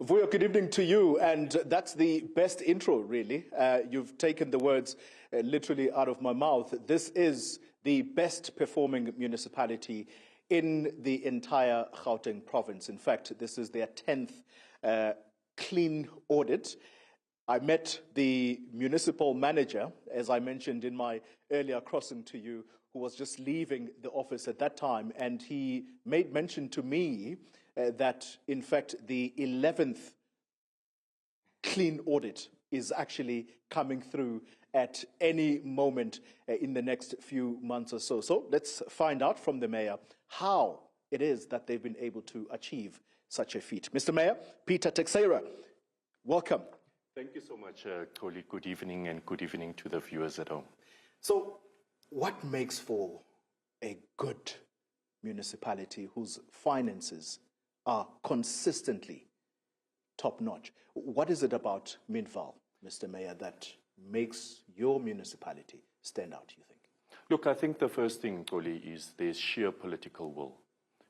Vuyo, good evening to you, and that's the best intro, really. You've taken the words literally out of my mouth. This is the best performing municipality in the entire Gauteng province. In fact, this is their 10th clean audit. I met the municipal manager, as I mentioned in my earlier crossing to you, who was just leaving the office at that time, and he made mention to me that, in fact, the 11th clean audit is actually coming through at any moment in the next few months or so. So let's find out from the mayor how it is that they've been able to achieve such a feat. Mr. Mayor, Peter Teixeira, welcome. Thank you so much, Xoli. Good evening, and good evening to the viewers at home. So, what makes for a good municipality whose finances are consistently top-notch? What is it about Midvaal, Mr. Mayor, that makes your municipality stand out, you think? Look, I think the first thing, Xoli, is there's sheer political will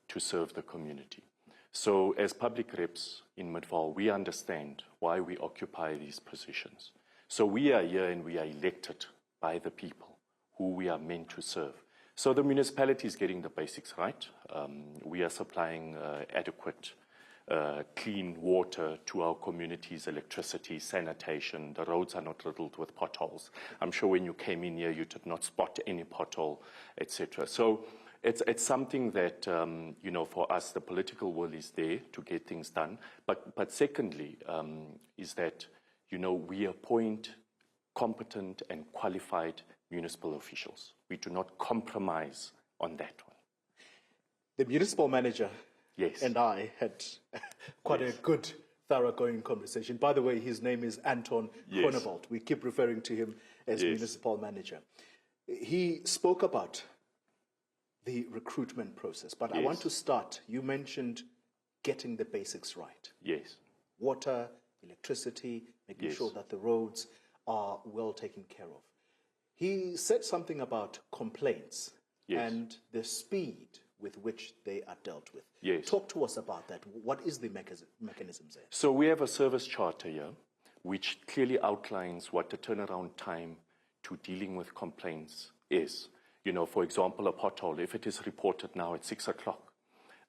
to serve the community. So as public reps in Midvaal, we understand why we occupy these positions. So we are here and we are elected by the people who we are meant to serve. So the municipality is getting the basics right. We are supplying adequate, clean water to our communities, electricity, sanitation. The roads are not riddled with potholes. I'm sure when you came in here, you did not spot any pothole, etc. So it's something that, you know, for us, the political will is there to get things done. But secondly, is that, you know, we appoint competent and qualified municipal officials. We do not compromise on that one. The municipal manager and I had quite a good, thoroughgoing conversation. By the way, his name is Anton Kronewald. We keep referring to him as municipal manager. He spoke about the recruitment process, but I want to start. You mentioned getting the basics right. Yes. Water, electricity, making sure that the roads are well taken care of. He said something about complaints and the speed with which they are dealt with. Talk to us about that. What is the mechanism there? So we have a service charter here, which clearly outlines what the turnaround time to dealing with complaints is. You know, for example, a pothole, if it is reported now at 6 o'clock,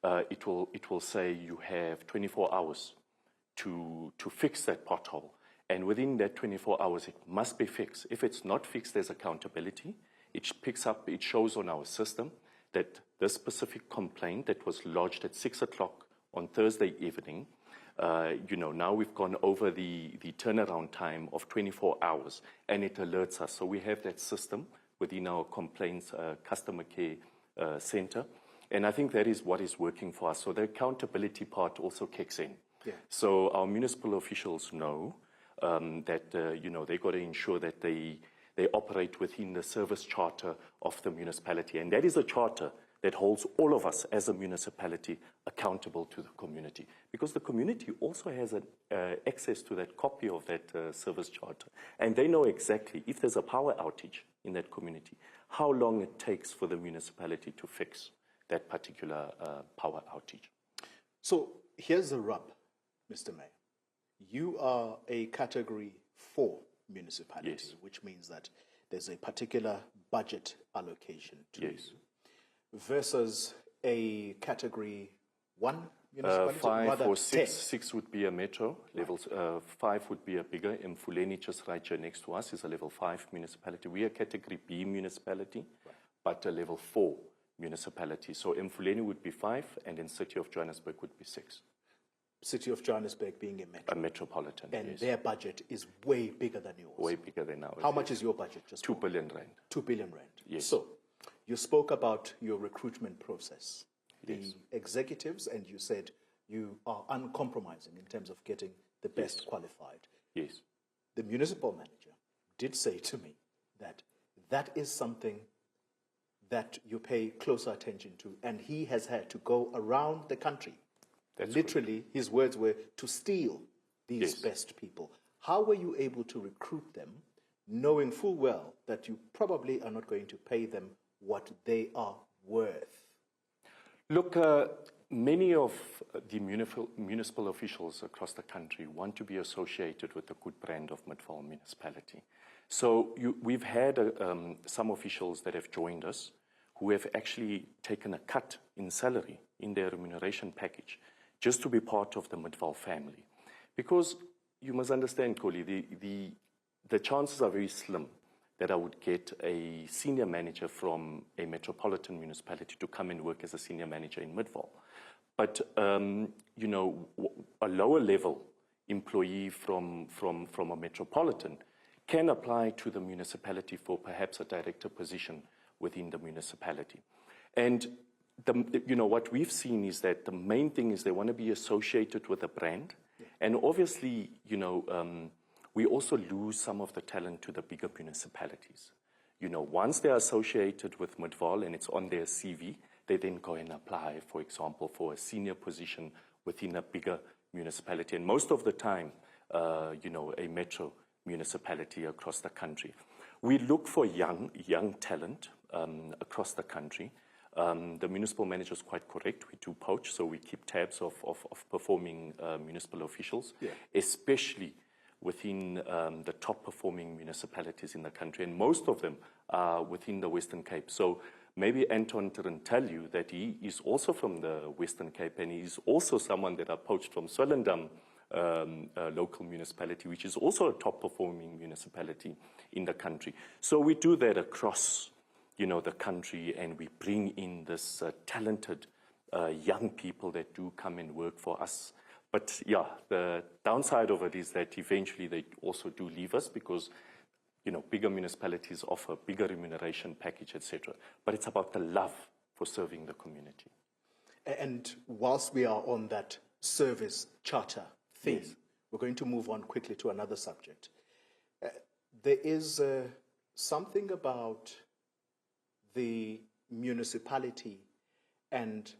it will say you have 24 hours to fix that pothole. And within that 24 hours, it must be fixed. If it's not fixed, there's accountability. It picks up, it shows on our system that this specific complaint that was lodged at 6 o'clock on Thursday evening, you know, now we've gone over the turnaround time of 24 hours, and it alerts us. So we have that system within our complaints customer care center. And I think that is what is working for us. So the accountability part also kicks in. So our municipal officials know that, you know, they've got to ensure that they operate within the service charter of the municipality. And that is a charter that holds all of us as a municipality accountable to the community. Because the community also has access to that copy of that service charter. And they know exactly, if there's a power outage in that community, how long it takes for the municipality to fix that particular power outage. So here's the rub, Mr. Mayor. You are a Category 4 municipality, which means that there's a particular budget allocation to you, versus a Category 1 municipality? 5 or 6. 6 would be a metro. Levels 5 would be a bigger. Mfuleni, just right here next to us, is a level 5 municipality. We are Category B municipality, but a level 4 municipality. So Mfuleni would be 5, and then City of Johannesburg would be 6. City of Johannesburg being a metro. A metropolitan, and their budget is way bigger than yours. Way bigger than ours. How much is your budget? Just 2 billion rand. 2 billion rand. Yes. So, you spoke about your recruitment process, the executives, and you said you are uncompromising in terms of getting the best qualified. Yes. The municipal manager did say to me that that is something that you pay closer attention to, and he has had to go around the country. Literally, his words were to steal these best people. How were you able to recruit them, knowing full well that you probably are not going to pay them what they are worth? Look, Many of the municipal officials across the country want to be associated with the good brand of Midvaal Municipality. So we've had some officials that have joined us who have actually taken a cut in salary in their remuneration package just to be part of the Midvaal family. Because you must understand, Xoli, the chances are very slim that I would get a senior manager from a metropolitan municipality to come and work as a senior manager in Midvaal. But, you know, a lower level employee from a metropolitan can apply to the municipality for perhaps a director position within the municipality. And, you know, what we've seen is that the main thing is they want to be associated with a brand. Yeah. And obviously, you know, we also lose some of the talent to the bigger municipalities. You know, once they're associated with Midvaal and it's on their CV, they then go and apply, for example, for a senior position within a bigger municipality. And most of the time, you know, a metro municipality across the country. We look for young talent across the country. The municipal manager is quite correct. We do poach, so we keep tabs of performing municipal officials, yeah, especially within the top performing municipalities in the country. And most of them are within the Western Cape. So maybe Anton didn't tell you that he is also from the Western Cape, and he's also someone that I poached from Swellendam Local Municipality, which is also a top-performing municipality in the country. So we do that across, you know, the country, and we bring in this talented young people that do come and work for us. But yeah, the downside of it is that eventually they also do leave us because, you know, bigger municipalities offer bigger remuneration package, etc. But it's about the love for serving the community. And whilst we are on that service charter theme, yes, we're going to move on quickly to another subject. There is something about the municipality and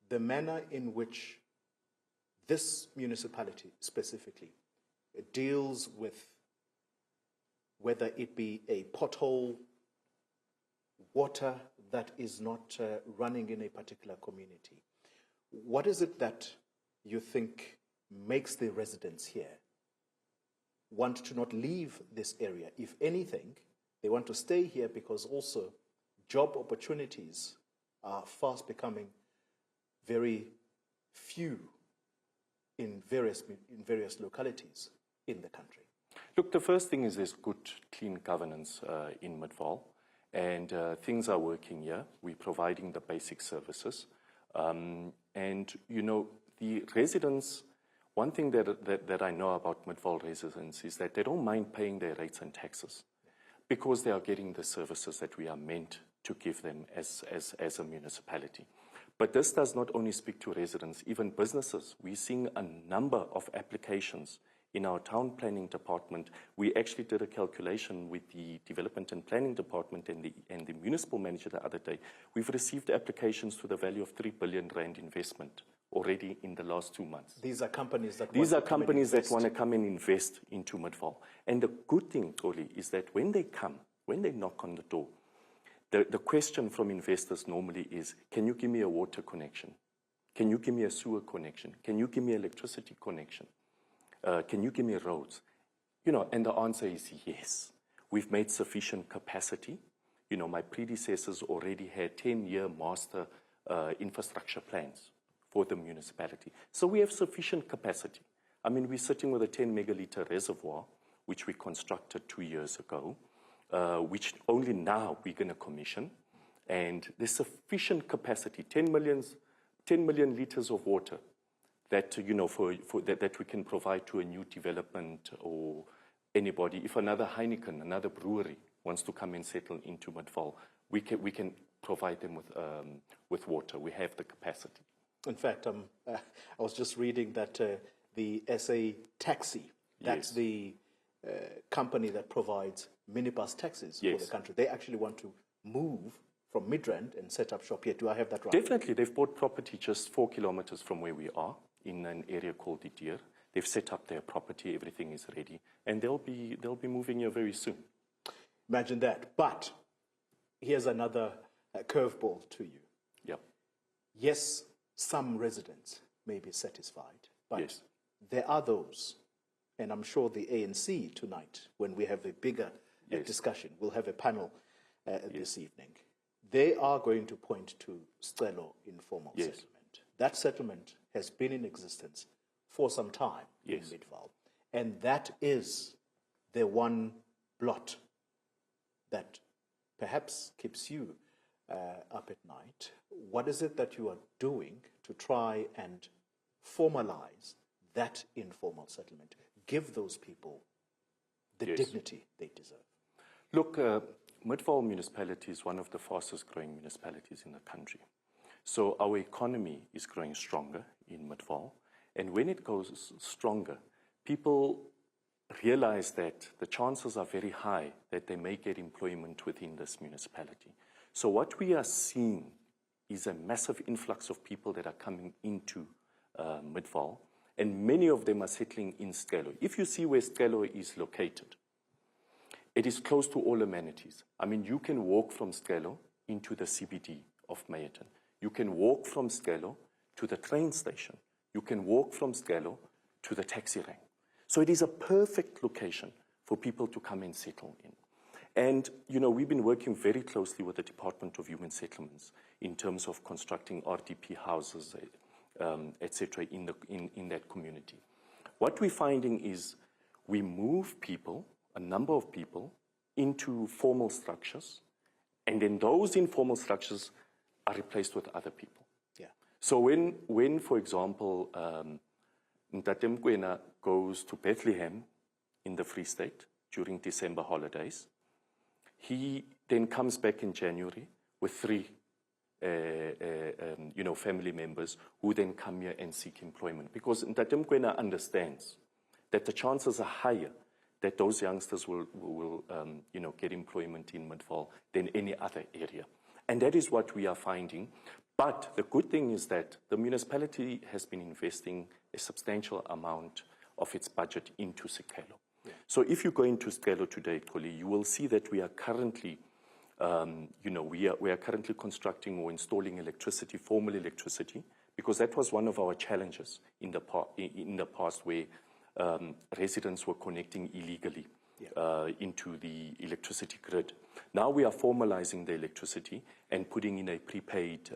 the manner in which this municipality specifically deals with whether it be a pothole, water that is not running in a particular community. What is it that you think makes the residents here want to not leave this area? If anything, they want to stay here because also job opportunities are fast becoming very few in various localities in the country. Look, the first thing is there's good, clean governance in Midvaal, and things are working here. We're providing the basic services. And, you know, the residents, one thing that I know about Midvaal residents is that they don't mind paying their rates and taxes because they are getting the services that we are meant to give them as a municipality. But this does not only speak to residents, even businesses. We're seeing a number of applications in our town planning department. We actually did a calculation with the development and planning department and the municipal manager the other day. We've received applications to the value of 3 billion rand investment already in the last 2 months. These are companies that want to come and invest into Midvaal. And the good thing, Xoli, is that when they come, when they knock on the door, the question from investors normally is, can you give me a water connection? Can you give me a sewer connection? Can you give me electricity connection? Can you give me roads? You know, and the answer is yes. We've made sufficient capacity. You know, my predecessors already had 10-year master infrastructure plans for the municipality. So we have sufficient capacity. I mean, we're sitting with a 10 megaliter reservoir, which we constructed 2 years ago, which only now we're going to commission. And there's sufficient capacity, 10 million liters of water that, you know, that we can provide to a new development or anybody. If another Heineken, another brewery wants to come and settle into Midvaal, we can provide them with water. We have the capacity. In fact, I was just reading that the SA Taxi, that's yes, the company that provides minibus taxis yes, for the country, they actually want to move from Midrand and set up shop here. Do I have that right? Definitely. They've bought property just 4 kilometers from where we are in an area called the Deer. They've set up their property. Everything is ready. And they'll be moving here very soon. Imagine that. But here's another curveball to you. Yep. Yes, some residents may be satisfied, but Yes. there are those, and I'm sure the ANC tonight, when we have a bigger discussion, we'll have a panel this evening, they are going to point to Xolo informal settlement. That settlement has been in existence for some time in Midvaal, and that is the one blot that perhaps keeps you up at night. What is it that you are doing to try and formalize that informal settlement? Give those people the dignity they deserve. Look, Midvaal municipality is one of the fastest growing municipalities in the country. So our economy is growing stronger in Midvaal. And when it goes stronger, people realize that the chances are very high that they may get employment within this municipality. So what we are seeing is a massive influx of people that are coming into Midvaal, and many of them are settling in Xolo. If you see where Xolo is located, it is close to all amenities. I mean, you can walk from Xolo into the CBD of Meyerton. You can walk from Xolo to the train station. You can walk from Xolo to the taxi rank. So it is a perfect location for people to come and settle in. And, you know, we've been working very closely with the Department of Human Settlements in terms of constructing RDP houses, etc., in that community. What we're finding is we move people, a number of people, into formal structures, and then those informal structures are replaced with other people. Yeah. So when for example, Ntate Mkwena goes to Bethlehem in the Free State during December holidays, he then comes back in January with 3 family members who then come here and seek employment, because Ntate Mkwena understands that the chances are higher that those youngsters will get employment in Midvaal than any other area. And that is what we are finding. But the good thing is that the municipality has been investing a substantial amount of its budget into Xolo. Yeah. So if you go into Xolo today, Xoli, you will see that we are currently, we are currently constructing or installing electricity, formal electricity, because that was one of our challenges in the past, where residents were connecting illegally into the electricity grid. Now we are formalizing the electricity and putting in a prepaid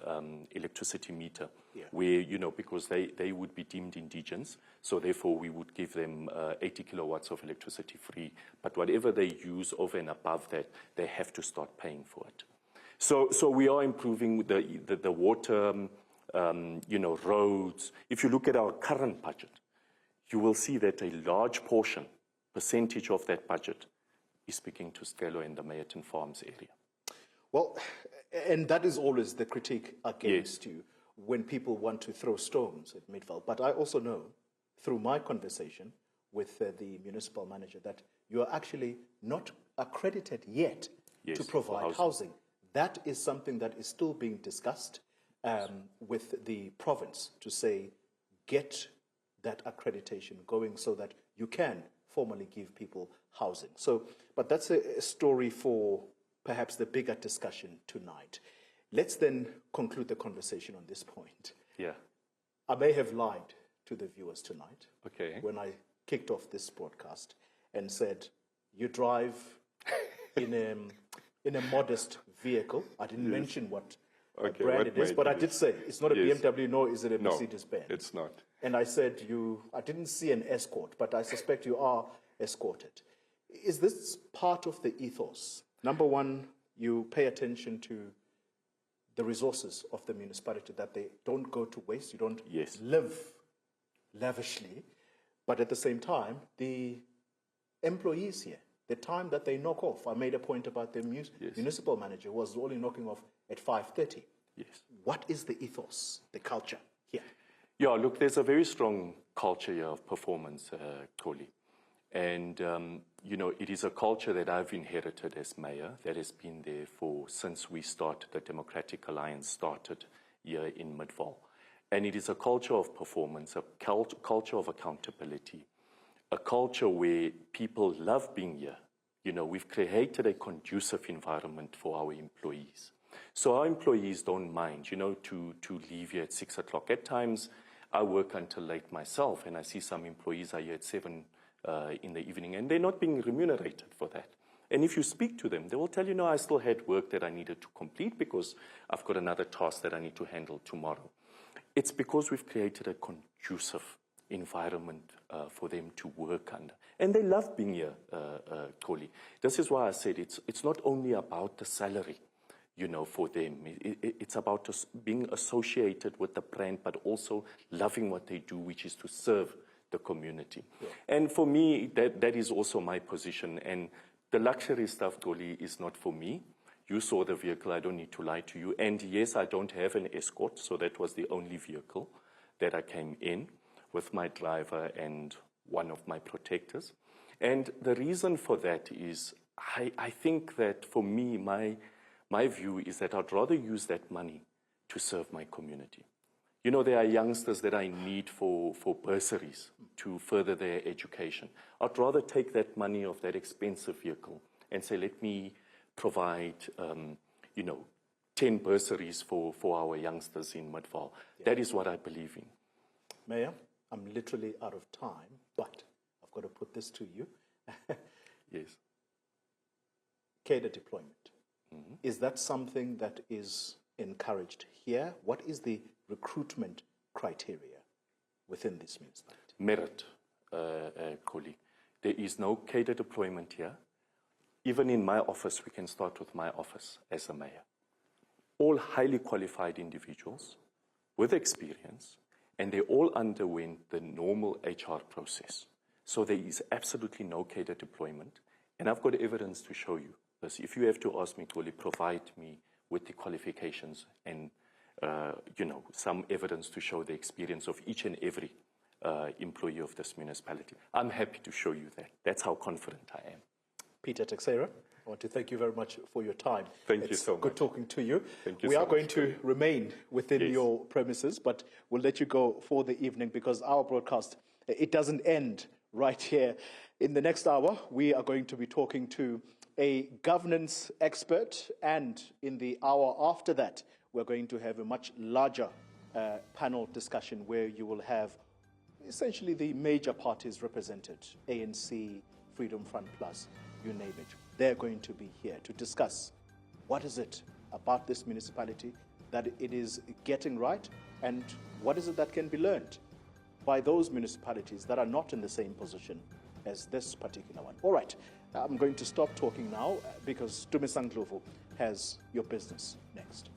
electricity meter, where, because they would be deemed indigents, so therefore we would give them 80 kilowatts of electricity free, but whatever they use over and above that, they have to start paying for it. So we are improving the water, roads. If you look at our current budget, you will see that a large percentage of that budget is speaking to Xolo and the Meyerton Farms area. Well, and that is always the critique against you when people want to throw stones at Midvaal. But I also know, through my conversation with the municipal manager, that you are actually not accredited yet to provide housing. That is something that is still being discussed with the province to say, get that accreditation going so that you can formally give people housing. So, but that's a story for perhaps the bigger discussion tonight. Let's then conclude the conversation on this point. Yeah. I may have lied to the viewers tonight when I kicked off this broadcast and said, you drive in a modest vehicle. I didn't mention what brand it is, but I did say it's not a BMW, nor is it a Mercedes-Benz. It's not. And I said, I didn't see an escort, but I suspect you are escorted. Is this part of the ethos? Number one, you pay attention to the resources of the municipality, that they don't go to waste, you don't live lavishly, but at the same time, the employees here, the time that they knock off, I made a point about the municipal manager who was only knocking off at 5:30. Yes. What is the ethos, the culture here? Yeah, look, there's a very strong culture here of performance, Xoli. And, it is a culture that I've inherited as mayor that has been there since we started, the Democratic Alliance started here in Midvaal. And it is a culture of performance, a culture of accountability, a culture where people love being here. We've created a conducive environment for our employees. So our employees don't mind, to leave here at 6 o'clock. At times, I work until late myself, and I see some employees are here at 7 in the evening, and they're not being remunerated for that. And if you speak to them, they will tell you, no, I still had work that I needed to complete because I've got another task that I need to handle tomorrow. It's because we've created a conducive environment for them to work under. And they love being here, Xoli. This is why I said it's not only about the salary, for them. It's about being associated with the brand, but also loving what they do, which is to serve the community. Yeah. And for me, that is also my position. And the luxury stuff, Xoli, is not for me. You saw the vehicle, I don't need to lie to you. And yes, I don't have an escort, so that was the only vehicle that I came in with my driver and one of my protectors. And the reason for that is, I think that for me, my view is that I'd rather use that money to serve my community. There are youngsters that I need for bursaries to further their education. I'd rather take that money of that expensive vehicle and say, let me provide, 10 bursaries for our youngsters in Midvaal. Yeah. That is what I believe in. Mayor, I'm literally out of time, but I've got to put this to you. Yes. Cadre deployment. Mm-hmm. Is that something that is encouraged here? What is the recruitment criteria within this municipality? Merit, Xoli. There is no cadre deployment here. Even in my office, we can start with my office as a mayor. All highly qualified individuals with experience, and they all underwent the normal HR process. So there is absolutely no cadre deployment. And I've got evidence to show you this. If you have to ask me, Xoli, provide me with the qualifications and some evidence to show the experience of each and every employee of this municipality. I'm happy to show you that. That's how confident I am. Peter Teixeira, I want to thank you very much for your time. Thank you so much. It's good talking to you. Thank you we so are going much. to remain within Yes. your premises, but we'll let you go for the evening because our broadcast, it doesn't end right here. In the next hour, we are going to be talking to a governance expert, and in the hour after that, we're going to have a much larger panel discussion where you will have essentially the major parties represented, ANC, Freedom Front Plus, you name it. They're going to be here to discuss what is it about this municipality that it is getting right, and what is it that can be learned by those municipalities that are not in the same position as this particular one. All right, I'm going to stop talking now because Tumisang Ndlovu has your business next.